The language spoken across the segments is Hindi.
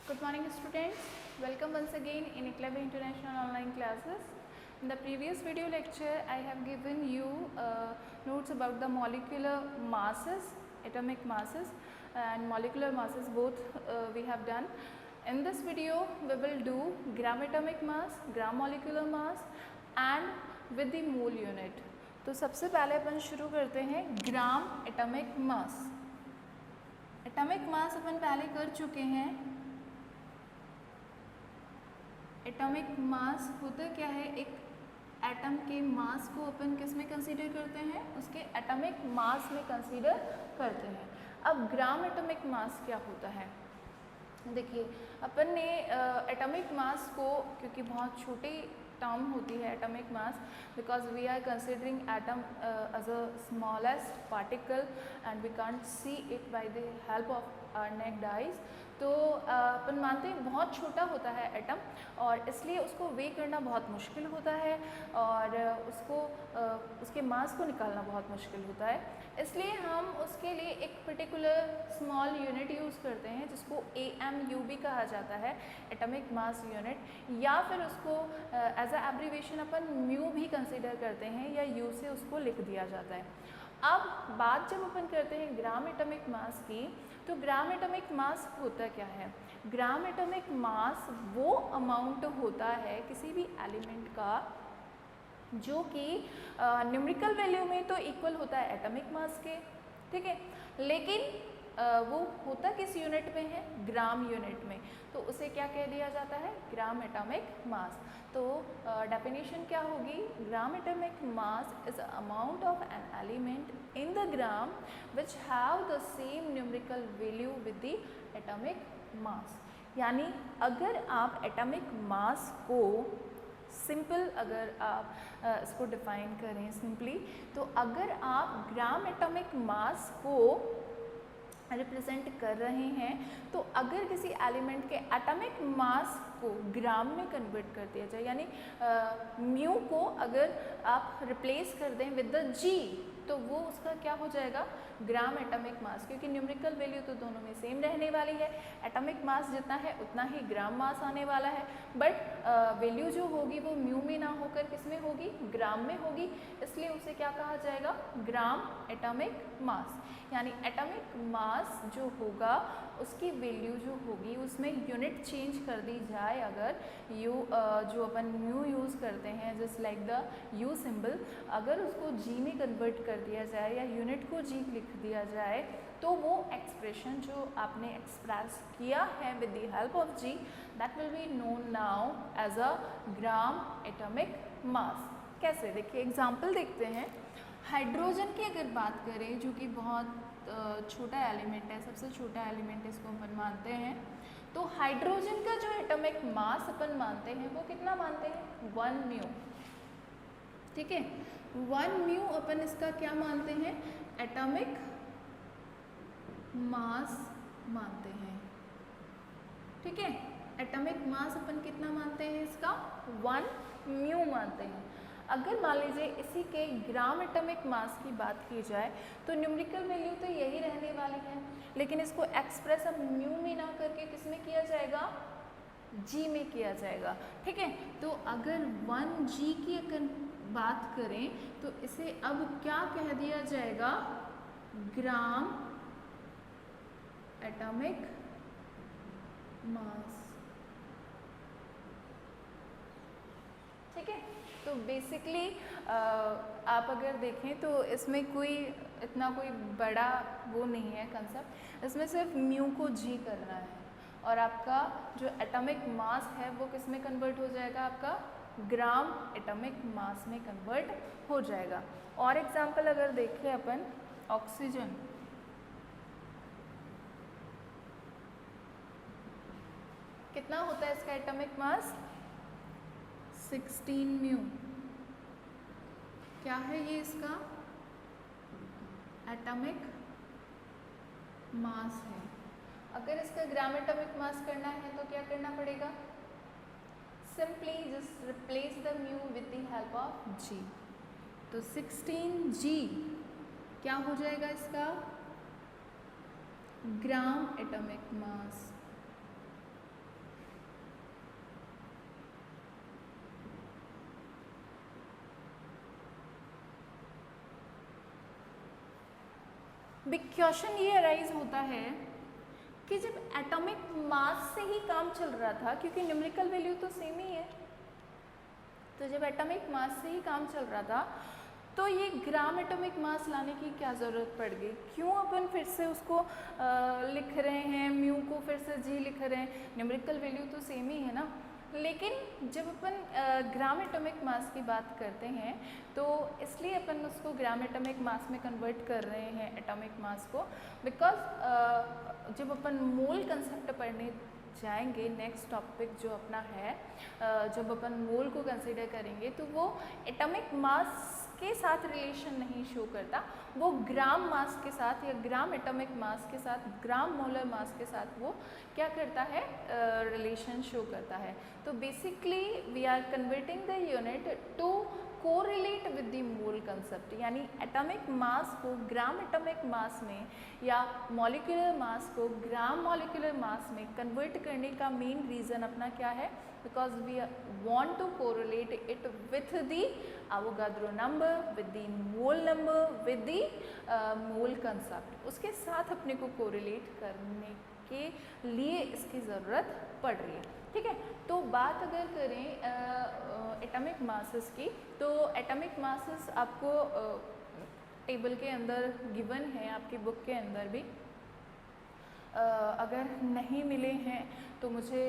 Good morning students, welcome once again in Eclave International online classes. In the previous video lecture I have given you notes about the molecular masses, atomic masses and molecular masses both we have done. In this video we will do gram atomic mass, gram molecular mass and with the mole unit. तो सबसे पहले अपन शुरू करते हैं ग्राम एटॉमिक मास. एटॉमिक मास अपन पहले कर चुके हैं. एटॉमिक मास होता क्या है, एक एटम के मास को अपन किस में कंसीडर करते हैं, उसके एटॉमिक मास में कंसीडर करते हैं. अब ग्राम एटॉमिक मास क्या होता है, देखिए अपन ने एटॉमिक मास को, क्योंकि बहुत छोटी टर्म होती है atomic mass, because we are considering atom as a smallest particle and we can't see it by the help of our naked eyes. तो अपन मानते हैं बहुत छोटा होता है एटम और इसलिए उसको वे करना बहुत मुश्किल होता है और उसको उसके मास को निकालना बहुत मुश्किल होता है. इसलिए हम उसके लिए एक पर्टिकुलर स्मॉल यूनिट यूज़ करते हैं जिसको AMU भी कहा जाता है, एटॉमिक मास यूनिट, या फिर उसको एज अ एब्रीवेशन अपन म्यू भी कंसिडर करते हैं या यू से उसको लिख दिया जाता है. अब बात जब अपन करते हैं ग्राम एटॉमिक मास की, तो ग्राम एटॉमिक मास होता क्या है. ग्राम एटॉमिक मास वो अमाउंट होता है किसी भी एलिमेंट का जो कि न्यूमेरिकल वैल्यू में तो इक्वल होता है एटॉमिक मास के, ठीक है, लेकिन वो होता किस यूनिट में है, ग्राम यूनिट में. तो उसे क्या कह दिया जाता है, ग्राम एटॉमिक मास. तो डेफिनेशन क्या होगी, ग्राम atomic mass is amount of an element in the gram which have the same numerical value with the atomic mass. यानी अगर आप एटॉमिक मास को सिंपल, अगर आप इसको डिफाइन करें सिंपली, तो अगर आप ग्राम एटॉमिक मास को रिप्रेजेंट कर रहे हैं, तो अगर किसी एलिमेंट के एटॉमिक मास को ग्राम में कन्वर्ट कर दिया जाए, यानी म्यू को अगर आप रिप्लेस कर दें विद द जी, तो वो उसका क्या हो जाएगा, ग्राम एटॉमिक मास, क्योंकि न्यूमेरिकल वैल्यू तो दोनों में सेम रहने वाली है. एटॉमिक मास जितना है उतना ही ग्राम मास आने वाला है, बट वैल्यू जो होगी वो म्यू में ना होकर किस में होगी, ग्राम में होगी. इसलिए उसे क्या कहा जाएगा, ग्राम एटॉमिक मास. यानी एटॉमिक मास जो होगा उसकी वैल्यू जो होगी उसमें यूनिट चेंज कर दी जाए, अगर यू जो अपन म्यू यूज़ करते हैं just like the you symbol, अगर उसको जी में कन्वर्ट कर दिया जाए या यूनिट को जी लिख दिया जाए, तो वो एक्सप्रेशन जो आपने एक्सप्रेस किया है with the help of G, that will be known now as a gram atomic mass. कैसे, देखिए एग्जाम्पल देखते हैं. हाइड्रोजन की अगर बात करें, जो कि बहुत छोटा एलिमेंट है, सबसे छोटा एलिमेंट इसको अपन मानते हैं, तो हाइड्रोजन का जो एटॉमिक मास अपन मानते हैं वो कितना मानते हैं, 1 म्यू, ठीक है. 1 म्यू अपन इसका क्या मानते हैं, एटॉमिक मास मानते हैं, ठीक है. एटॉमिक मास अपन कितना मानते हैं इसका, 1 म्यू मानते हैं. अगर मान लीजिए इसी के ग्राम एटॉमिक मास की बात की जाए, तो न्यूमेरिकल वैल्यू तो यही रहने वाली है, लेकिन इसको एक्सप्रेस अब म्यू में ना करके किस में किया जाएगा, जी में किया जाएगा, ठीक है. तो अगर 1 जी की अगर बात करें तो इसे अब क्या कह दिया जाएगा, ग्राम एटॉमिक मास, ठीक है. तो बेसिकली आप अगर देखें तो इसमें कोई इतना कोई बड़ा वो नहीं है कंसेप्ट, इसमें सिर्फ म्यू को जी करना है और आपका जो एटॉमिक मास है वो किस में कन्वर्ट हो जाएगा, आपका ग्राम एटॉमिक मास में कन्वर्ट हो जाएगा. और एग्जांपल अगर देखें अपन, ऑक्सीजन, कितना होता है इसका एटॉमिक मास, 16 म्यू. क्या है ये इसका एटॉमिक मास है. अगर इसका ग्राम एटॉमिक मास करना है तो क्या करना पड़ेगा, simply just replace the mu with the help of G. तो 16 जी क्या हो जाएगा इसका, gram atomic mass. Big question ये अराइज होता है कि जब एटॉमिक मास से ही काम चल रहा था, क्योंकि न्यूमेरिकल वैल्यू तो सेम ही है, तो जब एटॉमिक मास से ही काम चल रहा था तो ये ग्राम एटॉमिक मास लाने की क्या ज़रूरत पड़ गई? क्यों अपन फिर से उसको लिख रहे हैं, म्यू को फिर से जी लिख रहे हैं? न्यूमेरिकल वैल्यू तो सेम ही है ना। लेकिन जब अपन ग्राम एटॉमिक मास की बात करते हैं तो इसलिए अपन उसको ग्राम एटॉमिक मास में कन्वर्ट कर रहे हैं एटॉमिक मास को, बिकॉज जब अपन मोल कंसेप्ट पढ़ने जाएंगे, नेक्स्ट टॉपिक जो अपना है, जब अपन मोल को कंसीडर करेंगे तो वो एटॉमिक मास के साथ रिलेशन नहीं शो करता, वो ग्राम मास के साथ या ग्राम एटॉमिक मास के साथ, ग्राम मोलर मास के साथ वो क्या करता है, रिलेशन शो करता है। तो basically we are converting the unit to correlate with the mole concept, यानी एटॉमिक मास को ग्राम एटॉमिक मास में या मॉलिक्यूलर मास को ग्राम मॉलिक्यूलर मास में कन्वर्ट करने का मेन रीज़न अपना क्या है? Because we want to correlate it with the Avogadro number, with the mole number, with the mole concept, उसके साथ अपने को कोरिलेट करने के लिए इसकी ज़रूरत पड़ रही है। ठीक है, तो बात अगर करें एटॉमिक मासेस की, तो एटॉमिक मासेस आपको टेबल के अंदर गिवन है, आपकी बुक के अंदर भी। अगर नहीं मिले हैं तो मुझे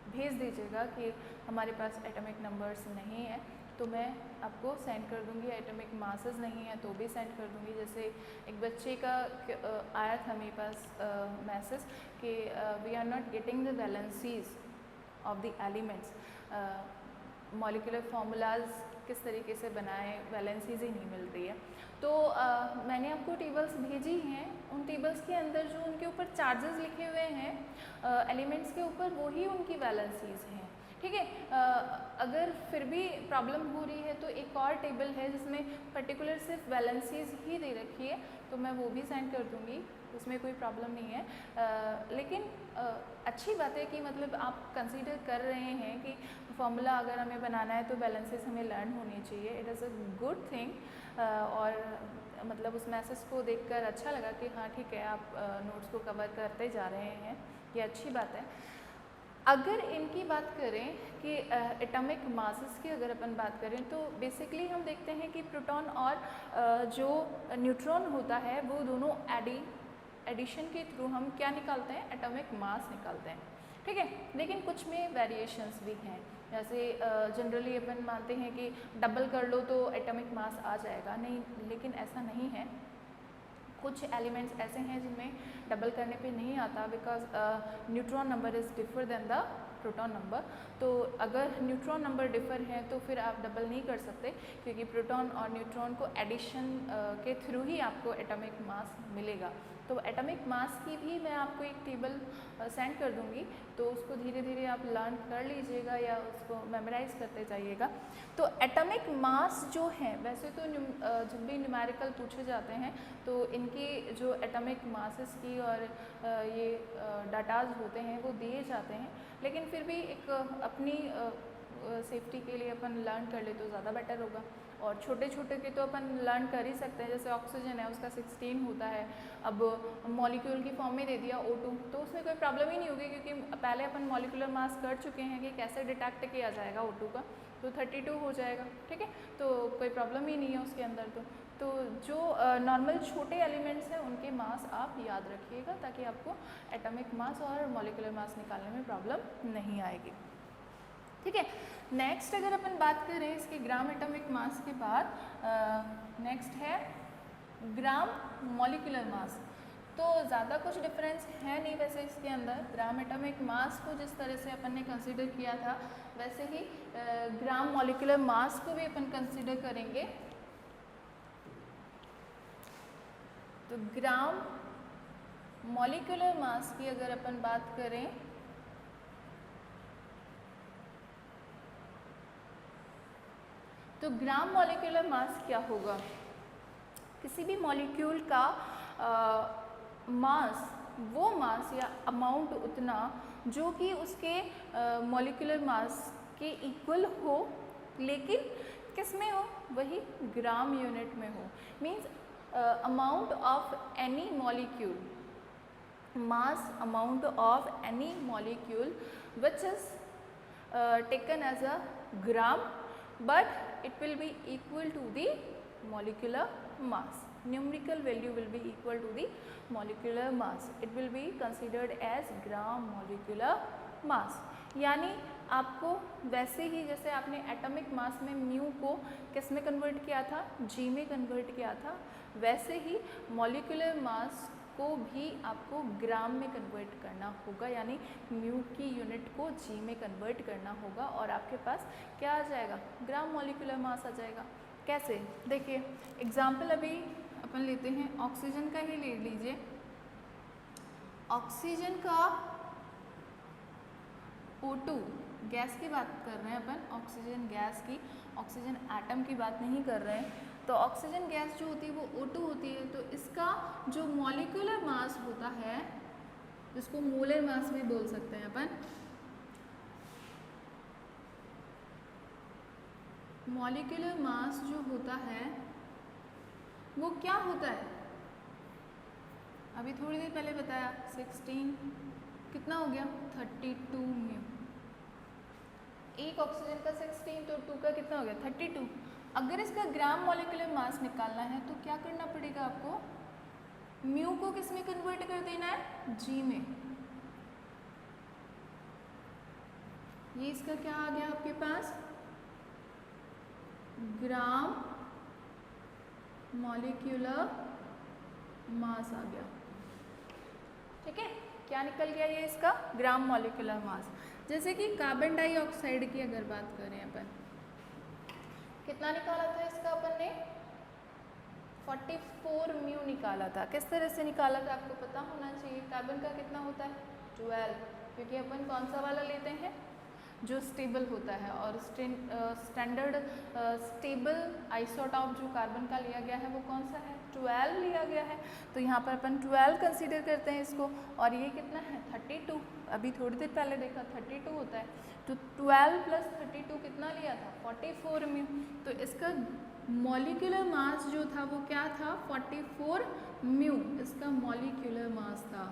भेज दीजिएगा कि हमारे पास एटॉमिक नंबर्स नहीं है, तो मैं आपको सेंड कर दूंगी। एटॉमिक मासेस नहीं है तो भी सेंड कर दूंगी। जैसे एक बच्चे का आया था मेरे पास मैसेज कि we are not getting the valencies of the elements, molecular formulas किस तरीके से बनाए, वैलेंसीज ही नहीं मिल रही है। तो मैंने आपको टेबल्स भेजी हैं, उन टेबल्स के अंदर जो उनके ऊपर चार्जेस लिखे हुए हैं एलिमेंट्स के ऊपर, वही उनकी वैलेंसीज हैं। ठीक है, अगर फिर भी प्रॉब्लम हो रही है तो एक और टेबल है जिसमें पर्टिकुलर सिर्फ वैलेंसीज ही दे रखी है, तो मैं वो भी सेंड कर दूँगी, उसमें कोई प्रॉब्लम नहीं है। लेकिन अच्छी बात है कि मतलब आप कंसीडर कर रहे हैं कि फॉर्मूला अगर हमें बनाना है तो बैलेंसेस हमें लर्न होनी चाहिए। It is a good thing. और मतलब उस मैसेज को देखकर अच्छा लगा कि हाँ ठीक है, आप नोट्स को कवर करते जा रहे हैं, ये अच्छी बात है। अगर इनकी बात करें कि एटॉमिक मासेस की अगर अपन बात करें तो बेसिकली हम देखते हैं कि प्रोटॉन और जो न्यूट्रॉन होता है वो दोनों एडिशन के थ्रू हम क्या निकालते हैं, एटॉमिक मास निकालते हैं। ठीक है, लेकिन कुछ में वेरिएशंस भी हैं। जैसे जनरली अपन मानते हैं कि डबल कर लो तो एटॉमिक मास आ जाएगा, नहीं, लेकिन ऐसा नहीं है। कुछ एलिमेंट्स ऐसे हैं जिनमें डबल करने पे नहीं आता, because neutron number is differ than the proton number. तो अगर न्यूट्रॉन नंबर डिफर है तो फिर आप डबल नहीं कर सकते, क्योंकि प्रोटॉन और न्यूट्रॉन को एडिशन के थ्रू ही आपको एटॉमिक मास मिलेगा। तो एटॉमिक मास की भी मैं आपको एक टेबल सेंड कर दूंगी, तो उसको धीरे धीरे आप लर्न कर लीजिएगा या उसको मेमोराइज करते जाइएगा। तो एटॉमिक मास जो है, वैसे तो जब भी न्यूमेरिकल पूछे जाते हैं तो इनकी जो एटॉमिक मासेस की और ये डाटाज होते हैं वो दिए जाते हैं, लेकिन फिर भी एक अपनी सेफ्टी के लिए अपन लर्न कर ले तो ज़्यादा बेटर होगा। और छोटे छोटे के तो अपन लर्न कर ही सकते हैं, जैसे ऑक्सीजन है उसका 16 होता है, अब मॉलिक्यूल की फॉर्म में दे दिया O2, तो उसमें कोई प्रॉब्लम ही नहीं होगी, क्योंकि पहले अपन मॉलिक्यूलर मास कर चुके हैं कि कैसे डिटेक्ट किया जाएगा O2 का, तो 32 हो जाएगा। ठीक है, तो कोई प्रॉब्लम ही नहीं है उसके अंदर। तो जो नॉर्मल छोटे एलिमेंट्स हैं उनके मास आप याद रखिएगा, ताकि आपको एटॉमिक मास और मॉलिक्यूलर मास निकालने में प्रॉब्लम नहीं आएगी। ठीक है, नेक्स्ट अगर अपन बात करें इसके ग्राम एटॉमिक मास के बाद, नेक्स्ट है ग्राम मॉलिक्यूलर मास। तो ज़्यादा कुछ डिफरेंस है नहीं वैसे इसके अंदर। ग्राम एटॉमिक मास को जिस तरह से अपन ने कंसीडर किया था वैसे ही ग्राम मॉलिक्यूलर मास को भी अपन कंसीडर करेंगे। तो ग्राम मॉलिक्यूलर मास की अगर अपन बात करें तो ग्राम मॉलिक्यूलर मास क्या होगा? किसी भी मॉलिक्यूल का मास, वो मास या अमाउंट उतना जो कि उसके मॉलिक्यूलर मास के इक्वल हो, लेकिन किस में हो, वही ग्राम यूनिट में हो। Means amount of any molecule, mass amount of any molecule which is taken as a gram, but it will be equal to the molecular mass. Numerical value will be equal to the molecular mass. It will be considered as gram molecular mass. यानी आपको वैसे ही जैसे आपने एटॉमिक मास में म्यू को किस में कन्वर्ट किया था, जी में कन्वर्ट किया था, वैसे ही मॉलिक्यूलर मास को भी आपको ग्राम में कन्वर्ट करना होगा, यानी म्यू की यूनिट को जी में कन्वर्ट करना होगा और आपके पास क्या आ जाएगा, ग्राम मॉलिक्यूलर मास आ जाएगा। कैसे, देखिए एग्जाम्पल अभी अपन लेते हैं, ऑक्सीजन का ही ले लीजिए। ऑक्सीजन का O2 गैस की बात कर रहे हैं अपन, ऑक्सीजन गैस की, ऑक्सीजन एटम की बात नहीं कर रहे हैं। तो ऑक्सीजन गैस जो होती है वो O2 होती है, तो इसका जो मॉलिक्यूलर मास होता है, जिसको मोलर मास भी बोल सकते हैं अपन, मॉलिक्यूलर मास जो होता है वो क्या होता है, अभी थोड़ी देर पहले बताया 16, कितना हो गया 32 म्यू। एक ऑक्सीजन का 16 तो 2 का कितना हो गया 32। अगर इसका ग्राम मॉलिक्यूलर मास निकालना है तो क्या करना पड़ेगा आपको, म्यू को किस में कन्वर्ट कर देना है, जी में। ये इसका क्या आ गया आपके पास, ग्राम मॉलिक्यूलर मास आ गया। ठीक है, क्या निकल गया ये इसका ग्राम मॉलिक्यूलर मास। जैसे कि कार्बन डाइऑक्साइड की अगर बात करें अपन, कितना निकाला था इसका अपन ने, 44 म्यू निकाला था। किस तरह से निकाला था आपको पता होना चाहिए। कार्बन का कितना होता है 12, क्योंकि अपन कौन सा वाला लेते हैं, जो स्टेबल होता है, और स्टैंडर्ड स्टेबल आइसोटॉप जो कार्बन का लिया गया है वो कौन सा है, 12 लिया गया है। तो यहाँ पर अपन 12 कंसीडर करते हैं इसको, और ये कितना है 32, अभी थोड़ी देर पहले देखा 32 होता है, तो 12 + 32 कितना लिया था 44 म्यू। तो इसका मॉलिक्यूलर मास जो था वो क्या था 44 म्यू, इसका मॉलिक्यूलर मास था।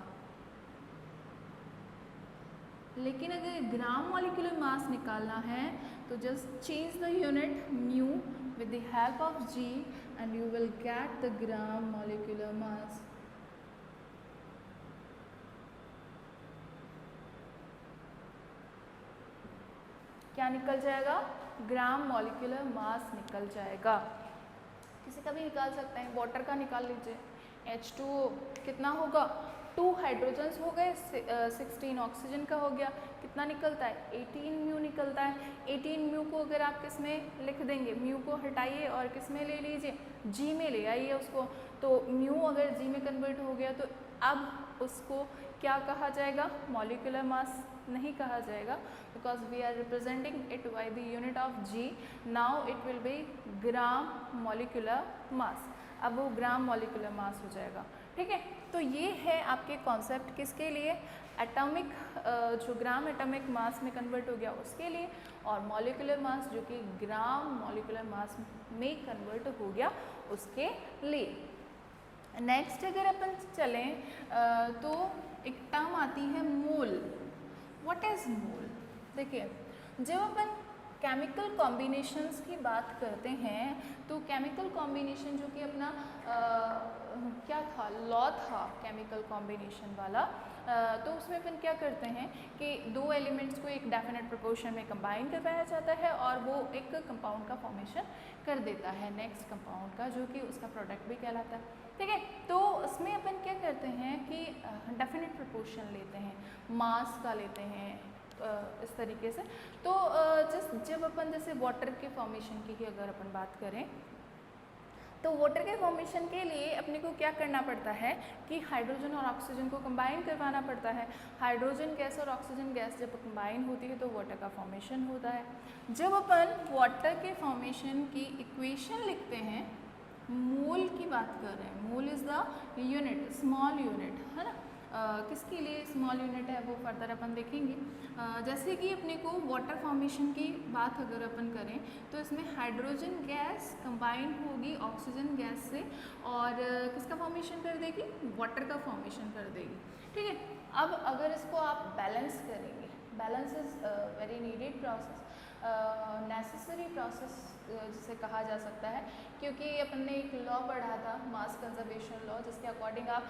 लेकिन अगर ग्राम मॉलिक्यूलर मास निकालना है तो just change the unit mu with the help of G and you will get the gram molecular mass. क्या निकल जाएगा, ग्राम मॉलिक्यूलर मास निकल जाएगा। किसी का भी निकाल सकते हैं, वाटर का निकाल लीजिए, H2O कितना होगा, 2 हाइड्रोजन्स हो गए, 16 ऑक्सीजन का हो गया, कितना निकलता है 18 म्यू निकलता है। 18 म्यू को अगर आप किस में लिख देंगे, म्यू को हटाइए और किस में ले लीजिए, जी में ले आइए उसको। तो म्यू अगर जी में कन्वर्ट हो गया तो अब उसको क्या कहा जाएगा, मॉलिक्यूलर मास नहीं कहा जाएगा, because we are representing it by the unit of G. Now it will be gram molecular mass, अब वो ग्राम मॉलिक्यूलर मास हो जाएगा। ठीक है, तो ये है आपके कॉन्सेप्ट किसके लिए, एटॉमिक जो ग्राम एटॉमिक मास में कन्वर्ट हो गया उसके लिए, और मॉलिक्यूलर मास जो कि ग्राम मॉलिक्यूलर मास में कन्वर्ट हो गया उसके लिए। नेक्स्ट अगर अपन चलें तो एक टर्म आती है मोल। व्हाट इज़ मोल, देखिए जब अपन केमिकल कॉम्बिनेशंस की बात करते हैं तो केमिकल कॉम्बिनेशन जो कि अपना क्या था, लॉ था केमिकल कॉम्बिनेशन वाला, तो उसमें अपन क्या करते हैं कि 2 एलिमेंट्स को एक डेफिनेट प्रोपोर्शन में कंबाइन करवाया जाता है और वो एक कंपाउंड का फॉर्मेशन कर देता है नेक्स्ट कंपाउंड का, जो कि उसका प्रोडक्ट भी कहलाता है। ठीक है, तो उसमें अपन क्या करते हैं कि डेफिनेट प्रोपोर्शन लेते हैं, मास का लेते हैं इस तरीके से। तो जब अपन जैसे वाटर के फॉर्मेशन की ही अगर अपन बात करें तो वाटर के फॉर्मेशन के लिए अपने को क्या करना पड़ता है कि हाइड्रोजन और ऑक्सीजन को कंबाइन करवाना पड़ता है। हाइड्रोजन गैस और ऑक्सीजन गैस जब कंबाइन होती है तो वाटर का फॉर्मेशन होता है। जब अपन वाटर के फॉर्मेशन की इक्वेशन लिखते हैं, मोल की बात कर रहे हैं, mole is the unit, small unit है ना, किसके लिए स्मॉल यूनिट है वो फर्दर अपन देखेंगे। जैसे कि अपने को वाटर फॉर्मेशन की बात अगर अपन करें तो इसमें हाइड्रोजन गैस कंबाइन होगी ऑक्सीजन गैस से और किसका फॉर्मेशन कर देगी, वाटर का फॉर्मेशन कर देगी। ठीक है, अब अगर इसको आप बैलेंस करेंगे, balance is very needed process, necessary process जिसे कहा जा सकता है, क्योंकि अपन ने एक लॉ पढ़ा था मास कंजर्वेशन लॉ, जिसके अकॉर्डिंग आप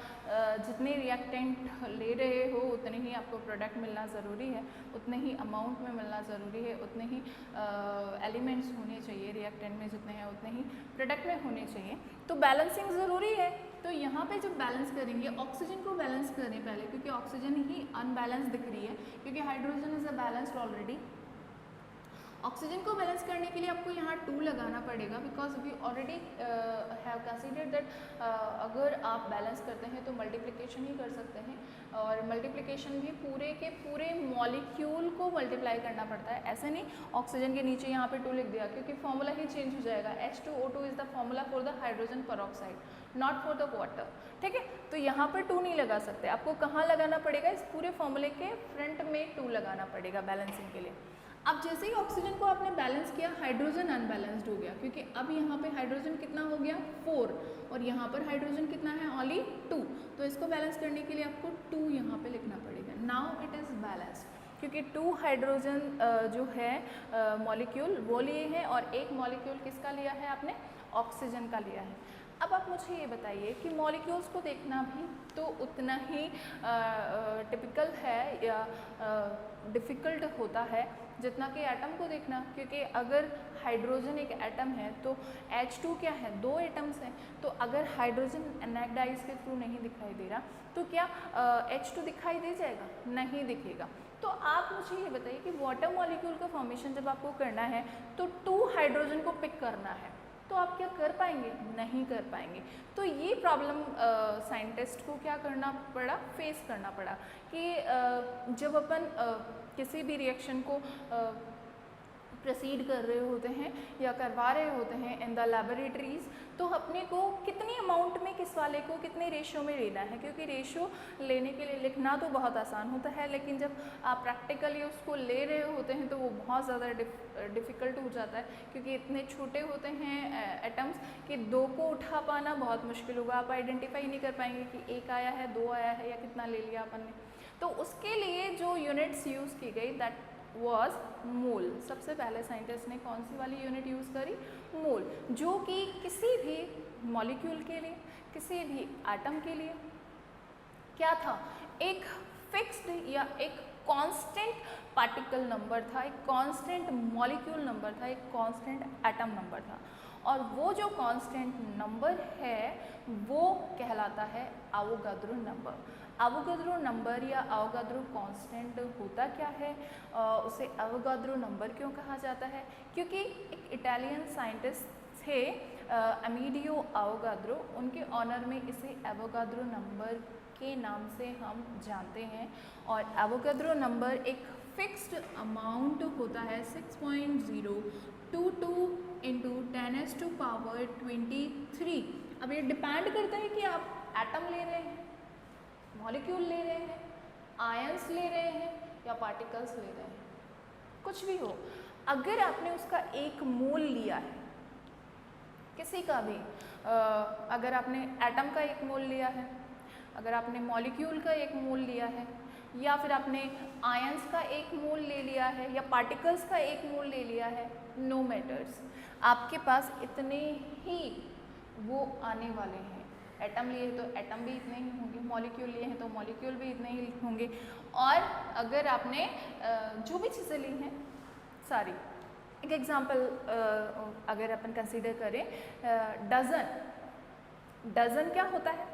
जितने रिएक्टेंट ले रहे हो उतने ही आपको प्रोडक्ट मिलना ज़रूरी है, उतने ही अमाउंट में मिलना ज़रूरी है, उतने ही एलिमेंट्स होने चाहिए रिएक्टेंट में, जितने हैं उतने ही प्रोडक्ट में होने चाहिए। तो बैलेंसिंग ज़रूरी है। तो यहाँ पे जब बैलेंस करेंगे, ऑक्सीजन को बैलेंस करें पहले, क्योंकि ऑक्सीजन ही अनबैलेंस दिख रही है, क्योंकि hydrogen is a balanced already. Oxygen को बैलेंस करने के लिए आपको यहाँ 2 लगाना पड़ेगा, because we already have considered that अगर आप बैलेंस करते हैं तो मल्टीप्लिकेशन ही कर सकते हैं, और मल्टीप्लिकेशन भी पूरे के पूरे मॉलिक्यूल को मल्टीप्लाई करना पड़ता है। ऐसे नहीं ऑक्सीजन के नीचे यहाँ पे 2 लिख दिया, क्योंकि फॉर्मूला ही चेंज हो जाएगा। H2O2 is the formula for the hydrogen peroxide, not for the water. ठीक है, तो यहाँ पर 2 नहीं लगा सकते, आपको कहाँ लगाना पड़ेगा, इस पूरे फॉर्मूले के फ्रंट में 2 लगाना पड़ेगा बैलेंसिंग के लिए। अब जैसे ही ऑक्सीजन को आपने बैलेंस किया, हाइड्रोजन अनबैलेंस्ड हो गया, क्योंकि अब यहाँ पे हाइड्रोजन कितना हो गया 4 और यहाँ पर हाइड्रोजन कितना है ओनली 2, तो इसको बैलेंस करने के लिए आपको 2 यहाँ पे लिखना पड़ेगा। नाउ इट इज़ बैलेंस्ड, क्योंकि 2 हाइड्रोजन जो है मॉलिक्यूल वो लिए हैं और एक मॉलिक्यूल किसका लिया है आपने, ऑक्सीजन का लिया है। अब आप मुझे ये बताइए कि मॉलिक्यूल्स को देखना भी तो उतना ही टिपिकल है या डिफ़िकल्ट होता है जितना कि एटम को देखना, क्योंकि अगर हाइड्रोजन एक एटम है तो H2 क्या है, 2 एटम्स हैं। तो अगर हाइड्रोजन एनेक्डाइज के थ्रू नहीं दिखाई दे रहा तो क्या H2 दिखाई दे जाएगा, नहीं दिखेगा। तो आप मुझे ये बताइए कि वाटर मॉलिक्यूल का फॉर्मेशन जब आपको करना है तो 2 हाइड्रोजन को पिक करना है, तो आप क्या कर पाएंगे, नहीं कर पाएंगे। तो ये प्रॉब्लम साइंटिस्ट को क्या करना पड़ा, फेस करना पड़ा कि जब अपन किसी भी रिएक्शन को प्रोसीड कर रहे होते हैं या करवा रहे होते हैं इन द लैबोरेटरीज, तो अपने को कितनी अमाउंट में किस वाले को कितने रेशियो में लेना है, क्योंकि रेशियो लेने के लिए लिखना तो बहुत आसान होता है, लेकिन जब आप प्रैक्टिकली उसको ले रहे होते हैं तो वो बहुत ज़्यादा डिफ़िकल्ट हो जाता है, क्योंकि इतने छोटे होते हैं एटम्स कि 2 को उठा पाना बहुत मुश्किल होगा। आप आइडेंटिफाई नहीं कर पाएंगे कि 1 आया है, 2 आया है या कितना ले लिया अपन ने। तो उसके लिए जो यूनिट्स यूज़ की गई दैट वॉज मोल। सबसे पहले साइंटिस्ट ने कौन सी वाली यूनिट यूज़ करी, मोल, जो कि किसी भी मॉलिक्यूल के लिए, किसी भी एटम के लिए क्या था, एक फिक्स्ड या एक कांस्टेंट पार्टिकल नंबर था, एक कांस्टेंट मॉलिक्यूल नंबर था, एक कांस्टेंट एटम नंबर था। और वो जो कांस्टेंट नंबर है वो कहलाता है एवोगाद्रो नंबर। एवोगाद्रो नंबर या एवोगाद्रो कांस्टेंट होता क्या है, उसे एवोगाद्रो नंबर क्यों कहा जाता है, क्योंकि एक इटालियन साइंटिस्ट थे अमीडियो एवोगाद्रो, उनके ऑनर में इसे एवोगाद्रो नंबर के नाम से हम जानते हैं। और एवोगाद्रो नंबर एक फिक्स्ड अमाउंट होता है 6.022 इंटू 10⁻⁻23। अब ये डिपेंड करता है कि आप एटम ले रहे हैं, मॉलिक्यूल ले रहे हैं, आयंस ले रहे हैं या पार्टिकल्स ले रहे हैं, कुछ भी हो। अगर आपने उसका एक मोल लिया है, किसी का भी, अगर आपने एटम का एक मोल लिया है, अगर आपने मॉलिक्यूल का एक मोल लिया है, या फिर आपने आयंस का एक मोल ले लिया है या पार्टिकल्स का एक मोल ले लिया है, नो मैटर्स, आपके पास इतने ही वो आने वाले हैं। एटम लिए तो एटम भी इतने ही होंगे, मॉलिक्यूल लिए हैं तो मॉलिक्यूल भी इतने ही होंगे। और अगर आपने जो भी चीज़ें ली हैं सारी, एक एग्जांपल अगर अपन कंसीडर करें, डज़न क्या होता है,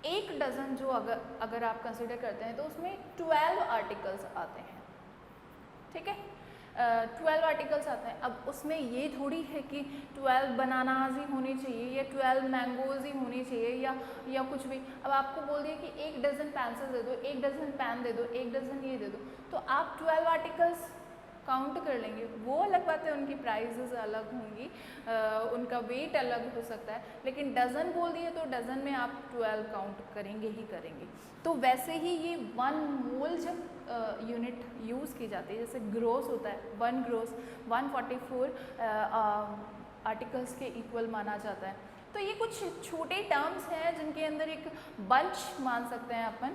एक डज़न जो अगर आप कंसीडर करते हैं तो उसमें 12 आर्टिकल्स आते हैं। ठीक है, 12 आर्टिकल्स आते हैं। अब उसमें ये थोड़ी है कि 12 बनानाज ही होने चाहिए या 12 मैंगोज़ ही होने चाहिए या कुछ भी। अब आपको बोल दिया कि 1 डज़न पेंसिल दे दो, 1 डज़न पेन दे दो, 1 डज़न ये दे दो, तो आप 12 आर्टिकल्स काउंट कर लेंगे, वो अलग बात है, उनकी प्राइजेस अलग होंगी, उनका वेट अलग हो सकता है, लेकिन डज़न बोल दिए तो डज़न में आप 12 काउंट करेंगे ही करेंगे। तो वैसे ही ये 1 मोल जब यूनिट यूज़ की जाती है, जैसे ग्रोस होता है, 1 ग्रोस 144 आर्टिकल्स के इक्वल माना जाता है। तो ये कुछ छोटे टर्म्स हैं जिनके अंदर एक बंच मान सकते हैं अपन,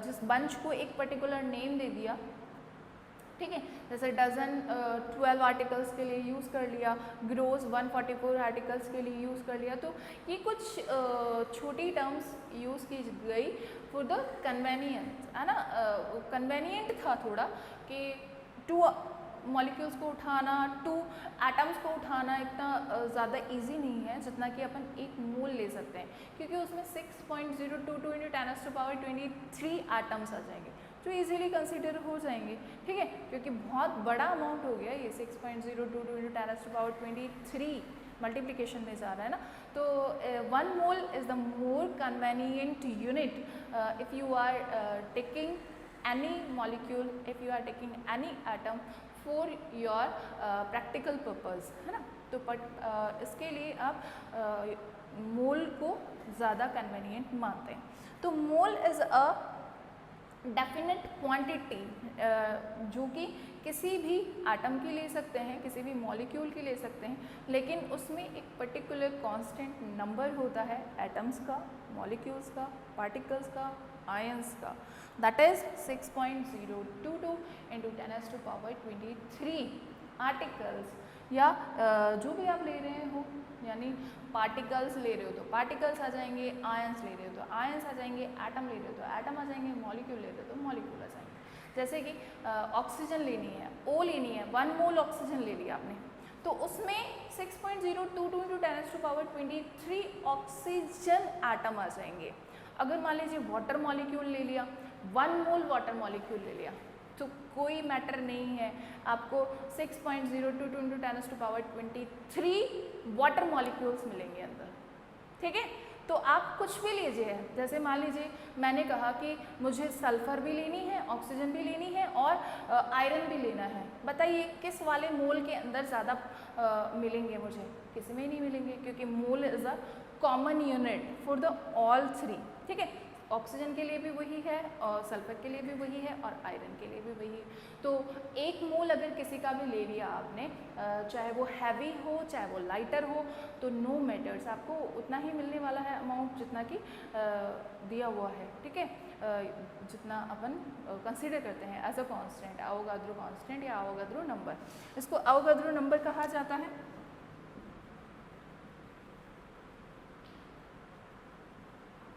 जिस बंच को एक पर्टिकुलर नेम दे दिया, ठीक है, जैसे डज़न 12 आर्टिकल्स के लिए यूज़ कर लिया, ग्रोस 144 आर्टिकल्स के लिए यूज़ कर लिया। तो ये कुछ छोटी टर्म्स यूज़ की गई फॉर द कन्वेनियंस, है ना, कन्वेनियंट था थोड़ा कि 2 मॉलिक्यूल्स को उठाना, 2 एटम्स को उठाना इतना ज़्यादा इजी नहीं है जितना कि अपन एक मोल ले सकते हैं, क्योंकि उसमें 6.022 × 10⁻23 एटम्स आ जाएंगे जो इजीली कंसीडर हो जाएंगे, ठीक है, क्योंकि बहुत बड़ा अमाउंट हो गया ये 6.022 × 10⁻23 मल्टीप्लिकेशन में जा रहा है ना। तो 1 mole is the more convenient unit if you are taking any molecule, if you are taking any atom for your practical purpose, है ना। तो इसके लिए आप मोल को ज़्यादा कन्वेनियंट मानते हैं। तो मोल इज़ अ डेफिनेट क्वांटिटी जो कि किसी भी एटम की ले सकते हैं, किसी भी मॉलिक्यूल की ले सकते हैं, लेकिन उसमें एक पर्टिकुलर कांस्टेंट नंबर होता है एटम्स का, मॉलिक्यूल्स का, पार्टिकल्स का, आयंस का, दैट इज 6.022 × 10⁻23 आर्टिकल्स, या जो भी आप ले रहे हो, यानी पार्टिकल्स ले रहे हो तो पार्टिकल्स आ जाएंगे, आयंस ले रहे हो तो आयंस आ जाएंगे, एटम ले रहे हो तो एटम आ जाएंगे, मॉलिक्यूल ले रहे हो तो मॉलिक्यूल आ जाएंगे। जैसे कि ऑक्सीजन लेनी है, ओ लेनी है, 1 मोल ऑक्सीजन ले लिया आपने, तो उसमें 6.022 × 10⁻23 ऑक्सीजन एटम आ जाएंगे। अगर मान लीजिए वाटर मॉलिक्यूल ले लिया, 1 मोल वाटर मॉलिक्यूल ले लिया, तो कोई मैटर नहीं है, आपको 6.022 × 10⁻23 वाटर मॉलिक्यूल्स मिलेंगे अंदर, ठीक है। तो आप कुछ भी लीजिए, जैसे मान लीजिए मैंने कहा कि मुझे सल्फर भी लेनी है, ऑक्सीजन भी लेनी है और आयरन भी लेना है, बताइए किस वाले मोल के अंदर ज़्यादा मिलेंगे मुझे? किसी में ही नहीं मिलेंगे, क्योंकि mole is a common unit for the all 3, ठीक है। ऑक्सीजन के लिए भी वही है और सल्फर के लिए भी वही है और आयरन के लिए भी वही है। तो 1 मोल अगर किसी का भी ले लिया आपने, चाहे वो हैवी हो चाहे वो लाइटर हो, तो नो मैटर्स, आपको उतना ही मिलने वाला है अमाउंट जितना कि दिया हुआ है, ठीक है, जितना अपन कंसीडर करते हैं as a constant, Avogadro constant या अवोगाद्रो नंबर। इसको अवोगाद्रो नंबर कहा जाता है।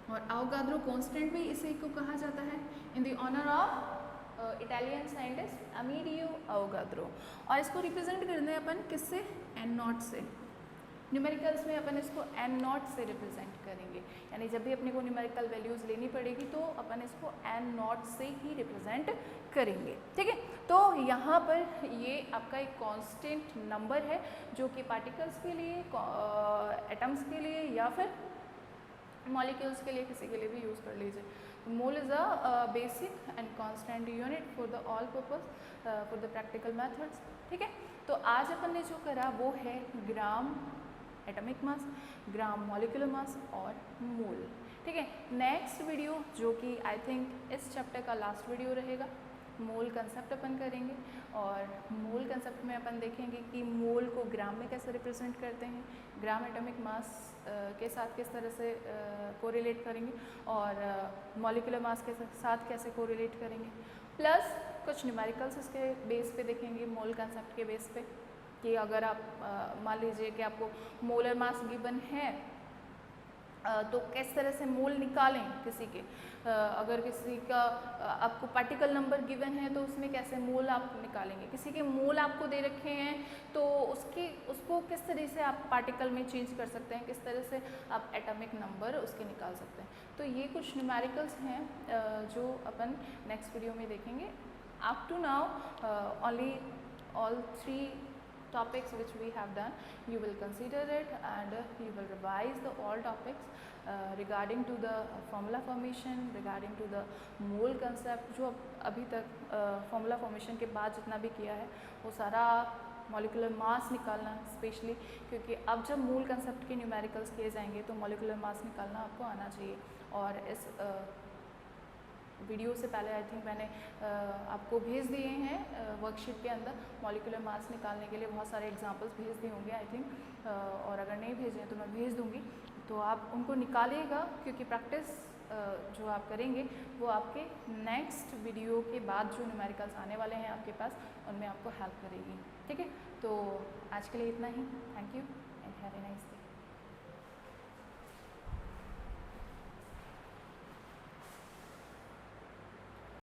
और अवोगाद्रो कांस्टेंट भी इसी को कहा जाता है in the honour of Italian scientist Amedeo Avogadro. और इसको रिप्रेजेंट करते हैं अपन किससे? n0 से। न्यूमेरिकल्स में अपन इसको n0 से रिप्रेजेंट करेंगे, यानी जब भी अपने को न्यूमेरिकल वैल्यूज़ लेनी पड़ेगी तो अपन इसको n0 से ही रिप्रेजेंट करेंगे, ठीक है। तो यहाँ पर ये आपका एक कांस्टेंट नंबर है जो कि पार्टिकल्स के लिए, एटम्स के लिए या फिर मॉलिक्यूल्स के लिए, किसी के लिए भी यूज़ कर लीजिए। Mole is a basic and constant unit for the all purpose for the practical methods, ठीक है। तो आज अपन ने जो करा वो है ग्राम एटॉमिक मास, ग्राम मॉलिक्यूलर मास और मोल, ठीक है। नेक्स्ट वीडियो जो कि आई थिंक इस चैप्टर का लास्ट वीडियो रहेगा, मोल कंसेप्ट अपन करेंगे। और मोल कंसेप्ट में अपन देखेंगे कि मोल को ग्राम में कैसे रिप्रेजेंट करते हैं, ग्राम एटॉमिक मास के साथ किस तरह से कोरिलेट करेंगे और मॉलिक्यूलर मास के साथ कैसे कोरिलेट करेंगे, प्लस कुछ न्यूमेरिकल्स इसके बेस पे देखेंगे, मोल कंसेप्ट के बेस पे, कि अगर आप मान लीजिए कि आपको मोलर मास गिवन है तो किस तरह से मोल निकालें किसी के, अगर किसी का आपको पार्टिकल नंबर गिवन है तो उसमें कैसे मोल आप निकालेंगे, किसी के मोल आपको दे रखे हैं तो उसको किस तरह से आप पार्टिकल में चेंज कर सकते हैं, किस तरह से आप एटॉमिक नंबर उसके निकाल सकते हैं। तो ये कुछ न्यूमेरिकल्स हैं जो अपन नेक्स्ट वीडियो में देखेंगे। Up to now only all 3 topics which we have done, you will consider it and you will revise the all topics regarding to the formula formation, regarding to the mole concept. जो अभी तक formula formation के बाद जितना भी किया है वो सारा मॉलिकुलर मास निकालना स्पेशली, क्योंकि अब जब मूल कंसेप्ट के न्यूमेरिकल्स किए जाएंगे तो मॉलिकुलर मास निकालना आपको आना चाहिए। और इस वीडियो से पहले आई थिंक मैंने आपको भेज दिए हैं वर्कशीट के अंदर मॉलिकुलर मास निकालने के लिए बहुत सारे एग्जांपल्स भेज दिए होंगे आई थिंक, और अगर नहीं भेजे हैं तो मैं भेज दूँगी, तो आप उनको निकालिएगा, क्योंकि प्रैक्टिस जो आप करेंगे वो आपके नेक्स्ट वीडियो के बाद जो न्यूमेरिकल्स आने वाले हैं आपके पास उनमें आपको हेल्प करेगी। ठीक है, तो आज के लिए इतना ही। Thank you and have a nice day.